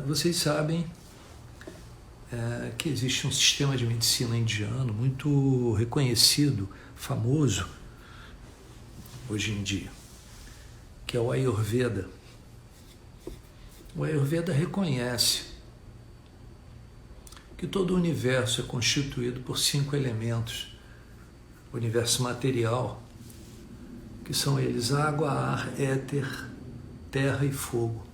Vocês sabem que existe um sistema de medicina indiano muito reconhecido, famoso hoje em dia, que é o Ayurveda. O Ayurveda reconhece que todo o universo é constituído por 5 elementos, o universo material, que são eles água, ar, éter, terra e fogo.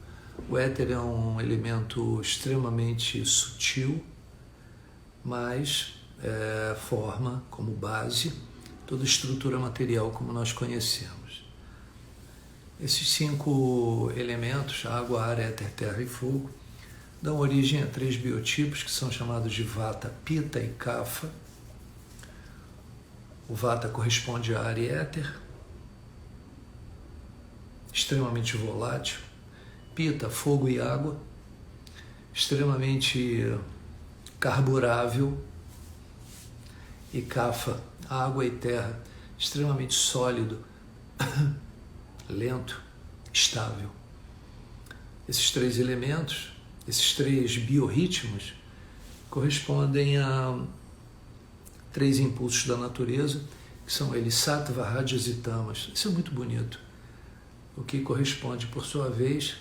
O éter é um elemento extremamente sutil, mas forma como base toda a estrutura material como nós conhecemos. Esses 5 elementos, água, ar, éter, terra e fogo, dão origem a 3 biotipos que são chamados de Vata, Pitta e Kapha. O Vata corresponde a ar e éter, extremamente volátil. Pitta, fogo e água, extremamente carburável. E Kapha, água e terra, extremamente sólido, lento, estável. Esses 3 elementos, esses 3 biorritmos, correspondem a 3 impulsos da natureza, que são eles Sattva, Rajas e Tamas. Isso é muito bonito. O que corresponde, por sua vez,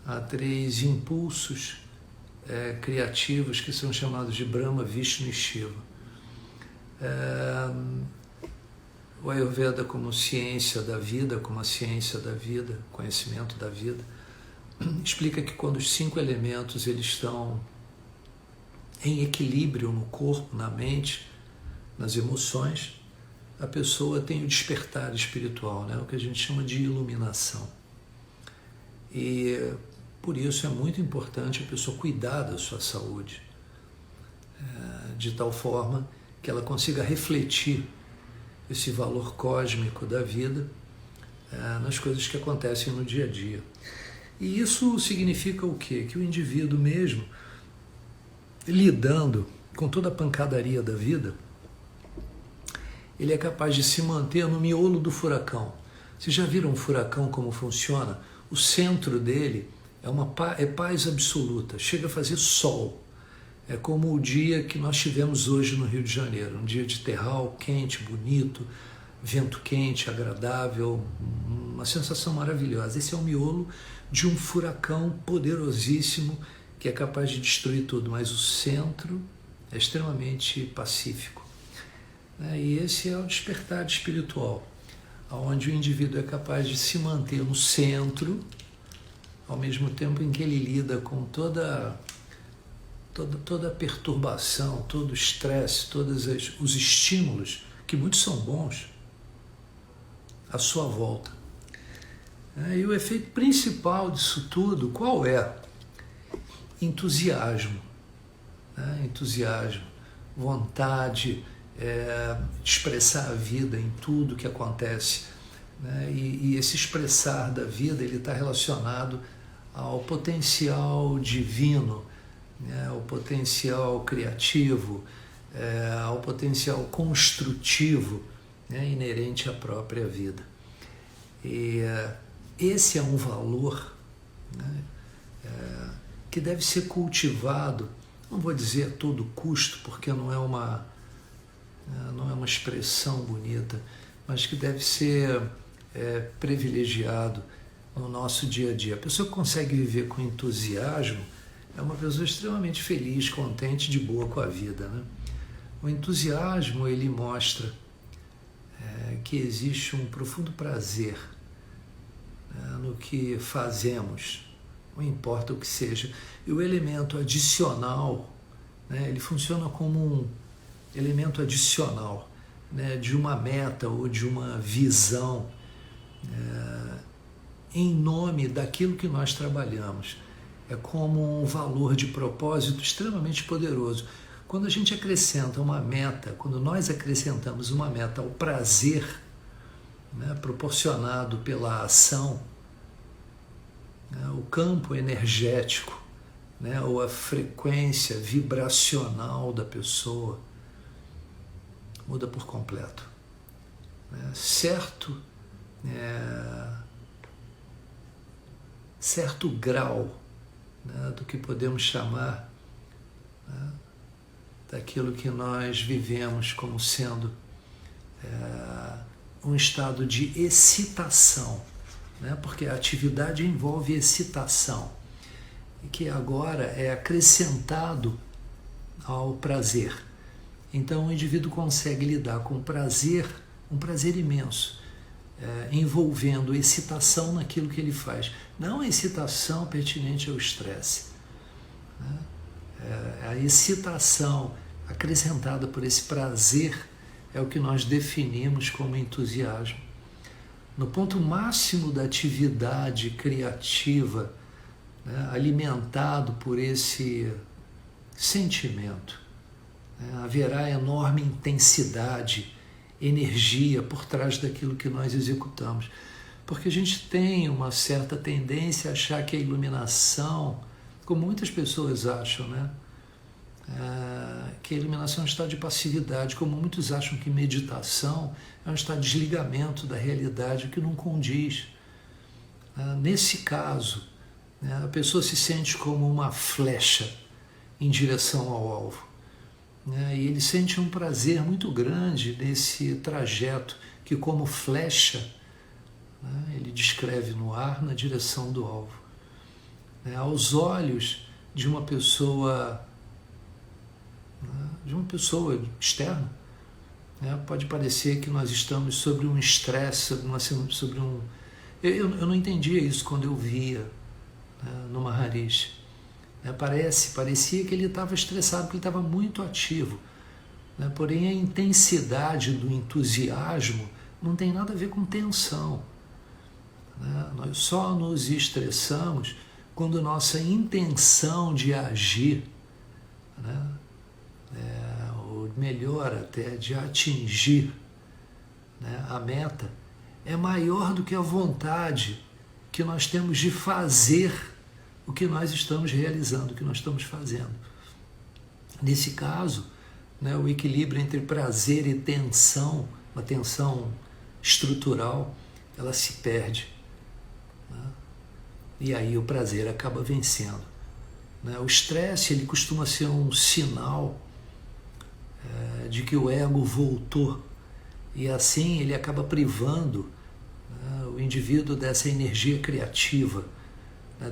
a 3 impulsos criativos que são chamados de Brahma, Vishnu e Shiva. O Ayurveda como ciência da vida, como a ciência da vida, conhecimento da vida, explica que quando os 5 elementos eles estão em equilíbrio no corpo, na mente, nas emoções, a pessoa tem o despertar espiritual, né? O que a gente chama de iluminação. E por isso é muito importante a pessoa cuidar da sua saúde, de tal forma que ela consiga refletir esse valor cósmico da vida nas coisas que acontecem no dia a dia. E isso significa o quê? Que o indivíduo mesmo, lidando com toda a pancadaria da vida, ele é capaz de se manter no miolo do furacão. Vocês já viram um furacão como funciona? O centro dele é paz absoluta, chega a fazer sol. É como o dia que nós tivemos hoje no Rio de Janeiro, um dia de terral, quente, bonito, vento quente, agradável, uma sensação maravilhosa. Esse é o miolo de um furacão poderosíssimo que é capaz de destruir tudo, mas o centro é extremamente pacífico. E esse é o despertar espiritual, onde o indivíduo é capaz de se manter no centro, ao mesmo tempo em que ele lida com toda a perturbação, todo o estresse, todos os estímulos, que muitos são bons, à sua volta. E o efeito principal disso tudo, qual é? Entusiasmo. Entusiasmo, vontade de expressar a vida em tudo que acontece. E esse expressar da vida, ele está relacionado ao potencial divino, ao potencial criativo, ao potencial construtivo, inerente à própria vida. E esse é um valor que deve ser cultivado, não vou dizer a todo custo, porque não é uma expressão bonita, mas que deve ser privilegiado no nosso dia a dia. A pessoa que consegue viver com entusiasmo é uma pessoa extremamente feliz, contente, de boa com a vida, né? O entusiasmo, ele mostra que existe um profundo prazer no que fazemos, não importa o que seja. E o elemento adicional, ele funciona como um elemento adicional, de uma meta ou de uma visão em nome daquilo que nós trabalhamos. É como um valor de propósito extremamente poderoso. Quando a gente acrescenta uma meta, quando nós acrescentamos uma meta ao prazer, proporcionado pela ação, o campo energético, ou a frequência vibracional da pessoa muda por completo. Certo grau né, do que podemos chamar, né, daquilo que nós vivemos como sendo um estado de excitação, né, porque a atividade envolve excitação, e que agora é acrescentado ao prazer. Então o indivíduo consegue lidar com o prazer, um prazer imenso, envolvendo excitação naquilo que ele faz. Não a excitação pertinente ao estresse. Né? A excitação acrescentada por esse prazer é o que nós definimos como entusiasmo. No ponto máximo da atividade criativa, né, alimentado por esse sentimento, né, haverá enorme intensidade, energia por trás daquilo que nós executamos. Porque a gente tem uma certa tendência a achar que a iluminação, como muitas pessoas acham, né, que a iluminação é um estado de passividade, como muitos acham que meditação é um estado de desligamento da realidade, que não condiz. Nesse caso, a pessoa se sente como uma flecha em direção ao alvo. E ele sente um prazer muito grande nesse trajeto que, como flecha, ele descreve no ar na direção do alvo. Aos olhos de uma pessoa externa, pode parecer que nós estamos sobre um estresse, sobre um... Eu não entendia isso quando eu via no Maharishi. Parecia que ele estava estressado, porque ele estava muito ativo. Porém, a intensidade do entusiasmo não tem nada a ver com tensão. Nós só nos estressamos quando nossa intenção de agir, ou melhor até, de atingir a meta, é maior do que a vontade que nós temos de fazer o que nós estamos realizando, o que nós estamos fazendo. Nesse caso, o equilíbrio entre prazer e tensão, uma tensão estrutural, ela se perde. E aí o prazer acaba vencendo. O estresse, ele costuma ser um sinal de que o ego voltou, e assim ele acaba privando o indivíduo dessa energia criativa,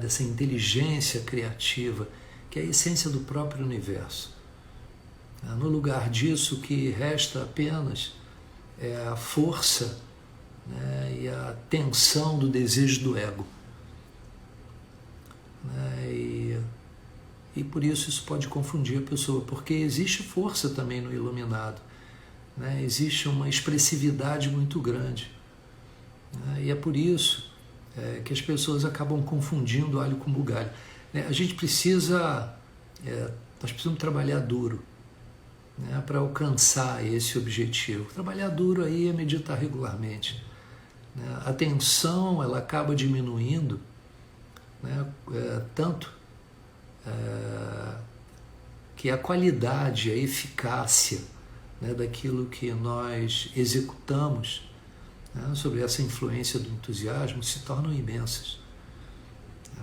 dessa inteligência criativa, que é a essência do próprio universo. No lugar disso, o que resta apenas é a força, e a tensão do desejo do ego. E por isso pode confundir a pessoa, porque existe força também no iluminado, existe uma expressividade muito grande, e é por isso que as pessoas acabam confundindo alho com bugalho. A gente precisa, nós precisamos trabalhar duro, para alcançar esse objetivo. Trabalhar duro aí é meditar regularmente. A tensão, ela acaba diminuindo, tanto que a qualidade, a eficácia daquilo que nós executamos, sobre essa influência do entusiasmo, se tornam imensas.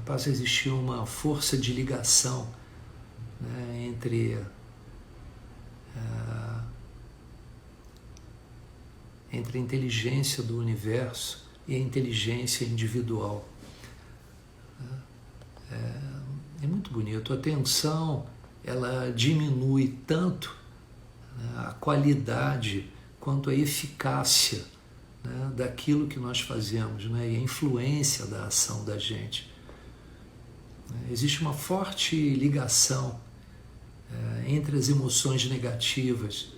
Passa a existir uma força de ligação entre a inteligência do universo e a inteligência individual. É muito bonito. A tensão, ela diminui tanto a qualidade quanto a eficácia daquilo que nós fazemos, e a influência da ação da gente. Existe uma forte ligação entre as emoções negativas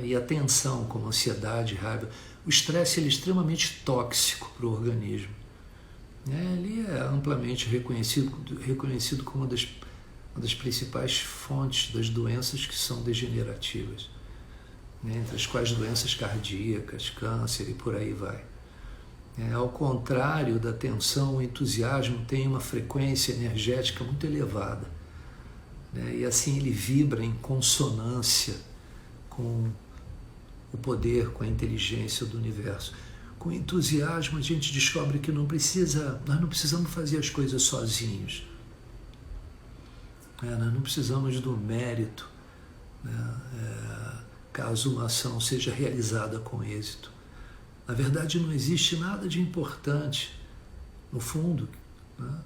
e a tensão, como ansiedade, raiva. O estresse, ele é extremamente tóxico para o organismo. Ele é amplamente reconhecido como uma das principais fontes das doenças que são degenerativas, entre as quais doenças cardíacas, câncer e por aí vai. Ao contrário da tensão, o entusiasmo tem uma frequência energética muito elevada, e assim ele vibra em consonância com o poder, com a inteligência do universo. Com entusiasmo a gente descobre que nós não precisamos fazer as coisas sozinhos. Nós não precisamos do mérito, né, caso uma ação seja realizada com êxito. Na verdade, não existe nada de importante, no fundo, né,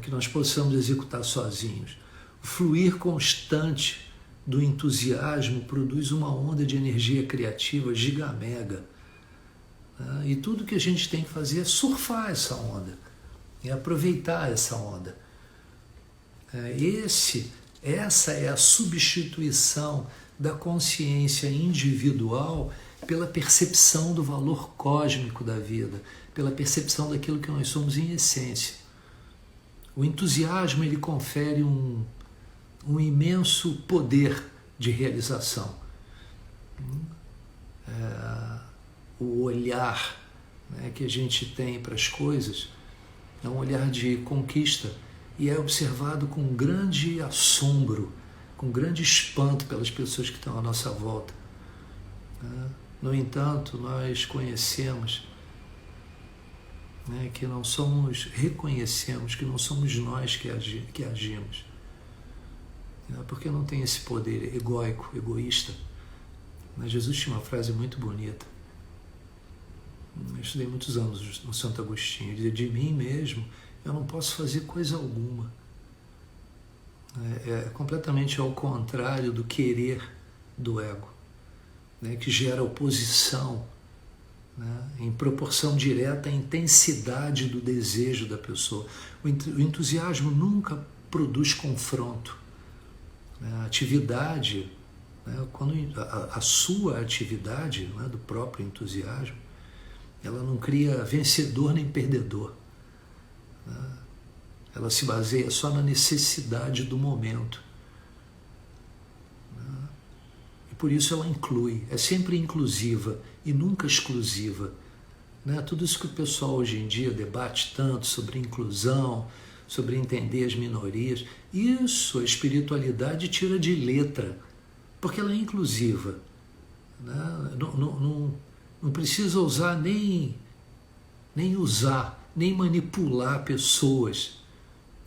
que nós possamos executar sozinhos. O fluir constante do entusiasmo produz uma onda de energia criativa gigamega. Né, e tudo que a gente tem que fazer é surfar essa onda, é aproveitar essa onda. Essa é a substituição da consciência individual pela percepção do valor cósmico da vida, pela percepção daquilo que nós somos em essência. O entusiasmo ele confere um imenso poder de realização. O olhar, né, que a gente tem para as coisas é um olhar de conquista e é observado com grande assombro, com grande espanto pelas pessoas que estão à nossa volta. No entanto, nós conhecemos, né, que não somos, reconhecemos que não somos nós que agimos. Porque não tem esse poder egóico, egoísta. Mas Jesus tinha uma frase muito bonita. Eu estudei muitos anos no Santo Agostinho. Ele dizia, de mim mesmo eu não posso fazer coisa alguma. É completamente ao contrário do querer do ego, né, que gera oposição, né, em proporção direta à intensidade do desejo da pessoa. O entusiasmo nunca produz confronto. A atividade, né, quando a sua atividade, né, do próprio entusiasmo, ela não cria vencedor nem perdedor. Ela se baseia só na necessidade do momento. E por isso ela inclui, é sempre inclusiva e nunca exclusiva. Tudo isso que o pessoal hoje em dia debate tanto sobre inclusão, sobre entender as minorias, isso a espiritualidade tira de letra, porque ela é inclusiva. Não precisa usar nem manipular pessoas.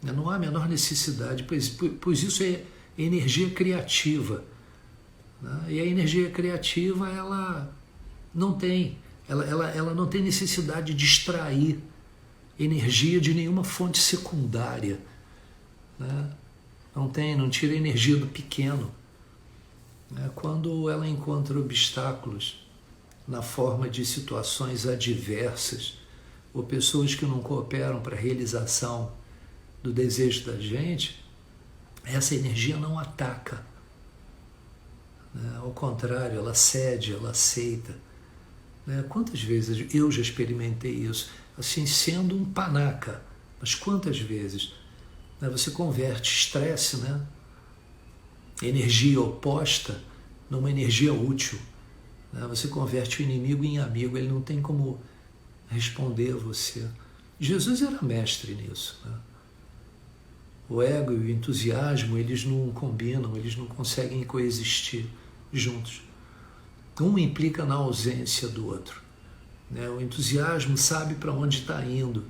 Não há a menor necessidade, pois isso é energia criativa. E a energia criativa ela não tem necessidade de extrair energia de nenhuma fonte secundária. Não tira a energia do pequeno. Quando ela encontra obstáculos na forma de situações adversas, ou pessoas que não cooperam para a realização do desejo da gente, essa energia não ataca. Ao contrário, ela cede, ela aceita. Quantas vezes eu já experimentei isso? Assim, sendo um panaca, mas quantas vezes você converte estresse, energia oposta, numa energia útil. Você converte o inimigo em amigo, ele não tem como responder a você. Jesus era mestre nisso. O ego e o entusiasmo, eles não combinam, eles não conseguem coexistir juntos. Um implica na ausência do outro. O entusiasmo sabe para onde está indo.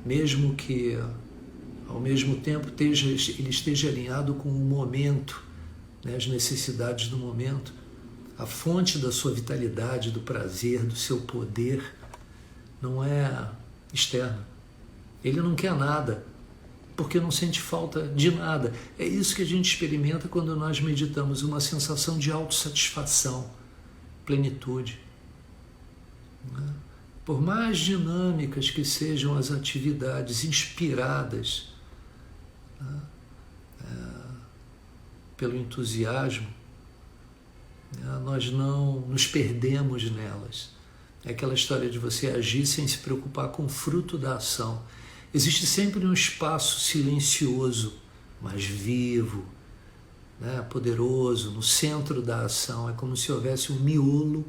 Mesmo que, ao mesmo tempo, ele esteja alinhado com o momento, as necessidades do momento. A fonte da sua vitalidade, do prazer, do seu poder, não é externa. Ele não quer nada, porque não sente falta de nada. É isso que a gente experimenta quando nós meditamos, uma sensação de autossatisfação, plenitude. Por mais dinâmicas que sejam as atividades inspiradas pelo entusiasmo, nós não nos perdemos nelas. É aquela história de você agir sem se preocupar com o fruto da ação. Existe sempre um espaço silencioso, mas vivo, poderoso, no centro da ação. É como se houvesse um miolo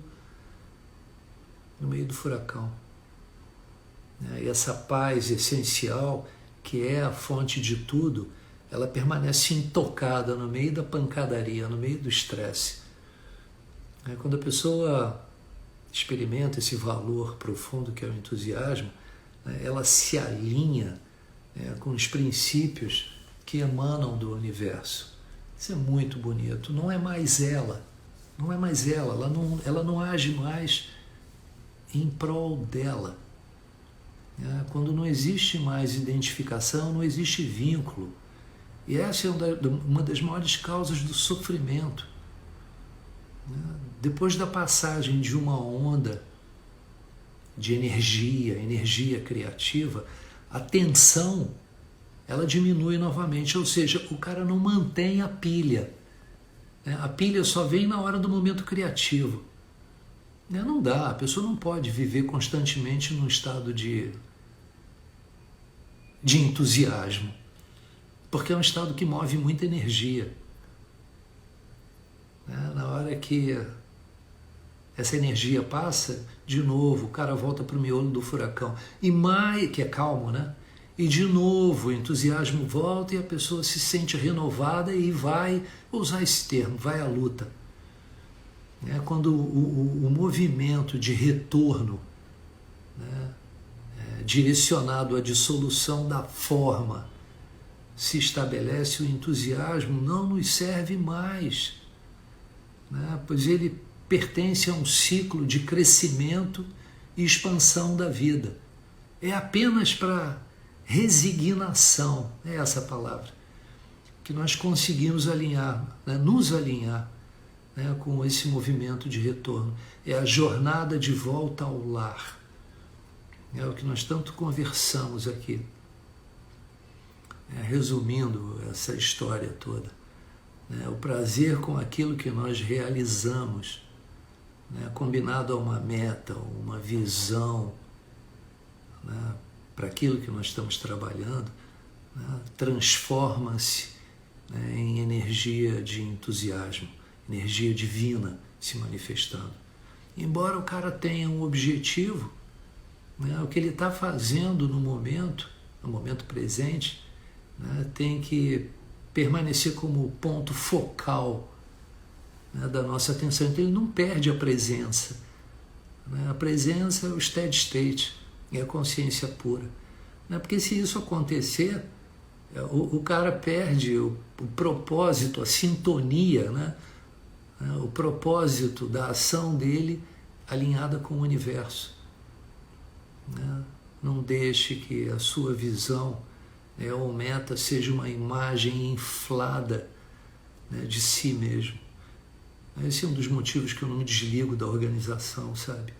no meio do furacão. E essa paz essencial, que é a fonte de tudo, ela permanece intocada no meio da pancadaria, no meio do estresse. Quando a pessoa experimenta esse valor profundo que é o entusiasmo, né, ela se alinha com os princípios que emanam do universo. Isso é muito bonito. Não é mais ela. Não é mais ela não age mais em prol dela. Quando não existe mais identificação, não existe vínculo. E essa é uma das maiores causas do sofrimento. Depois da passagem de uma onda de energia criativa, a tensão, ela diminui novamente, ou seja, o cara não mantém a pilha. A pilha só vem na hora do momento criativo. Não dá, a pessoa não pode viver constantemente num estado de entusiasmo, porque é um estado que move muita energia. Na hora que essa energia passa, de novo, o cara volta para o miolo do furacão, que é calmo, né? E de novo o entusiasmo volta e a pessoa se sente renovada e vai, vou usar esse termo, vai à luta. Quando o movimento de retorno, né, direcionado à dissolução da forma se estabelece, o entusiasmo não nos serve mais, né, pois ele pertence a um ciclo de crescimento e expansão da vida. É apenas para resignação, é essa a palavra, que nós conseguimos alinhar, né, nos alinhar, né, com esse movimento de retorno. É a jornada de volta ao lar. É o que nós tanto conversamos aqui. Resumindo essa história toda, o prazer com aquilo que nós realizamos, combinado a uma meta, uma visão, para aquilo que nós estamos trabalhando, transforma-se em energia de entusiasmo, energia divina se manifestando. Embora o cara tenha um objetivo, o que ele está fazendo no momento presente, tem que permanecer como ponto focal, da nossa atenção. Então ele não perde a presença. A presença é o steady state, é a consciência pura. Porque se isso acontecer, o cara perde o propósito, a sintonia, o propósito da ação dele alinhada com o universo. Não deixe que a sua visão ou meta seja uma imagem inflada, de si mesmo. Esse é um dos motivos que eu não me desligo da organização, sabe?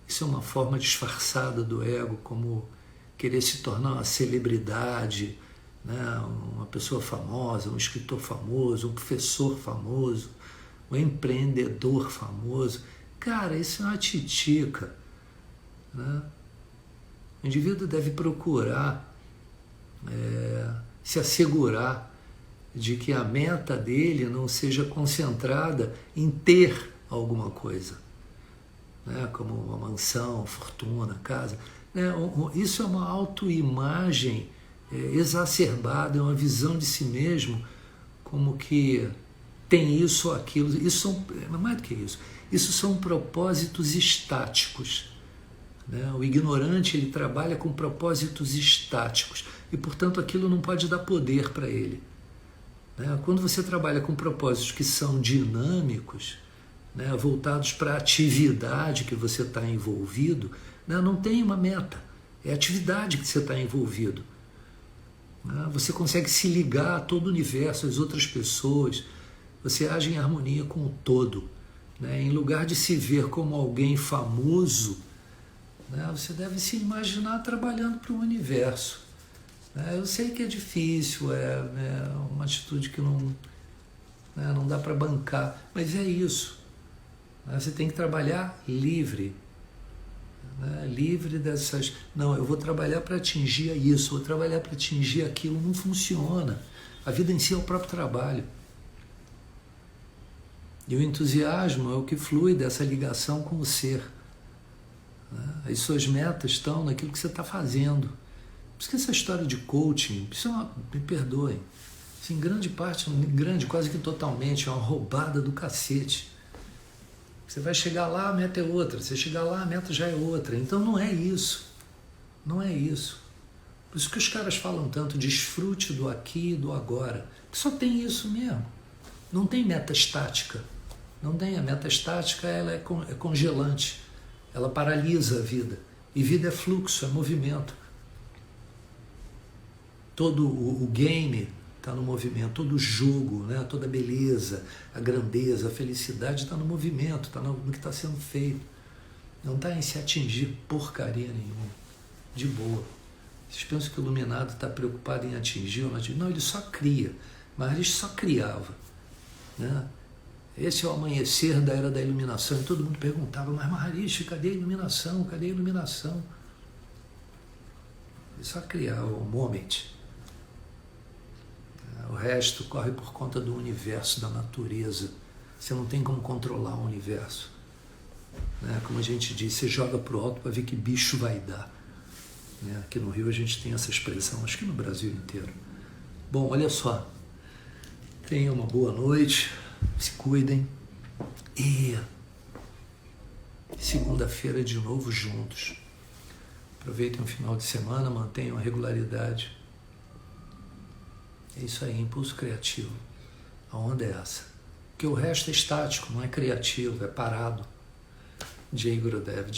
Isso é uma forma disfarçada do ego, como querer se tornar uma celebridade, uma pessoa famosa, um escritor famoso, um professor famoso, um empreendedor famoso. Cara, isso é uma titica. O indivíduo deve procurar se assegurar de que a meta dele não seja concentrada em ter alguma coisa, como uma mansão, fortuna, casa. Isso é uma autoimagem exacerbada, é uma visão de si mesmo como que tem isso ou aquilo. Isso mais do que isso. Isso são propósitos estáticos. O ignorante, ele trabalha com propósitos estáticos e, portanto, aquilo não pode dar poder para ele. Quando você trabalha com propósitos que são dinâmicos, voltados para a atividade que você está envolvido, não tem uma meta, é a atividade que você está envolvido. Você consegue se ligar a todo o universo, às outras pessoas, você age em harmonia com o todo. Em lugar de se ver como alguém famoso, você deve se imaginar trabalhando para o universo. Eu sei que é difícil, é uma atitude que não dá para bancar, mas é isso. Você tem que trabalhar livre. Livre dessas... Não, eu vou trabalhar para atingir isso, vou trabalhar para atingir aquilo. Não funciona. A vida em si é o próprio trabalho. E o entusiasmo é o que flui dessa ligação com o ser. As suas metas estão naquilo que você está fazendo. Por isso que essa história de coaching, me perdoem, em grande parte, quase que totalmente, é uma roubada do cacete. Você vai chegar lá, a meta é outra. Você chegar lá, a meta já é outra. Então não é isso. Não é isso. Por isso que os caras falam tanto, desfrute do aqui e do agora. Só tem isso mesmo. Não tem meta estática. Não tem. A meta estática, ela é congelante. Ela paralisa a vida. E vida é fluxo, é movimento. Todo o game está no movimento, todo o jogo, né? Toda a beleza, a grandeza, a felicidade está no movimento, está no que está sendo feito. Não está em se atingir porcaria nenhuma. De boa. Vocês pensam que o iluminado está preocupado em atingir ou não atingir? Não, ele só cria. Maharishi só criava. Né? Esse é o amanhecer da era da iluminação. E todo mundo perguntava, mas Maharishi, cadê a iluminação? Cadê a iluminação? Ele só criava o moment. O resto corre por conta do universo, da natureza. Você não tem como controlar o universo. Né? Como a gente diz, você joga para o alto para ver que bicho vai dar. Né? Aqui no Rio a gente tem essa expressão, acho que no Brasil inteiro. Bom, olha só. Tenham uma boa noite, se cuidem. E segunda-feira de novo juntos. Aproveitem o final de semana, mantenham a regularidade. É isso aí, impulso criativo. A onda é essa. Porque o resto é estático, não é criativo, é parado. Jai Gurudev.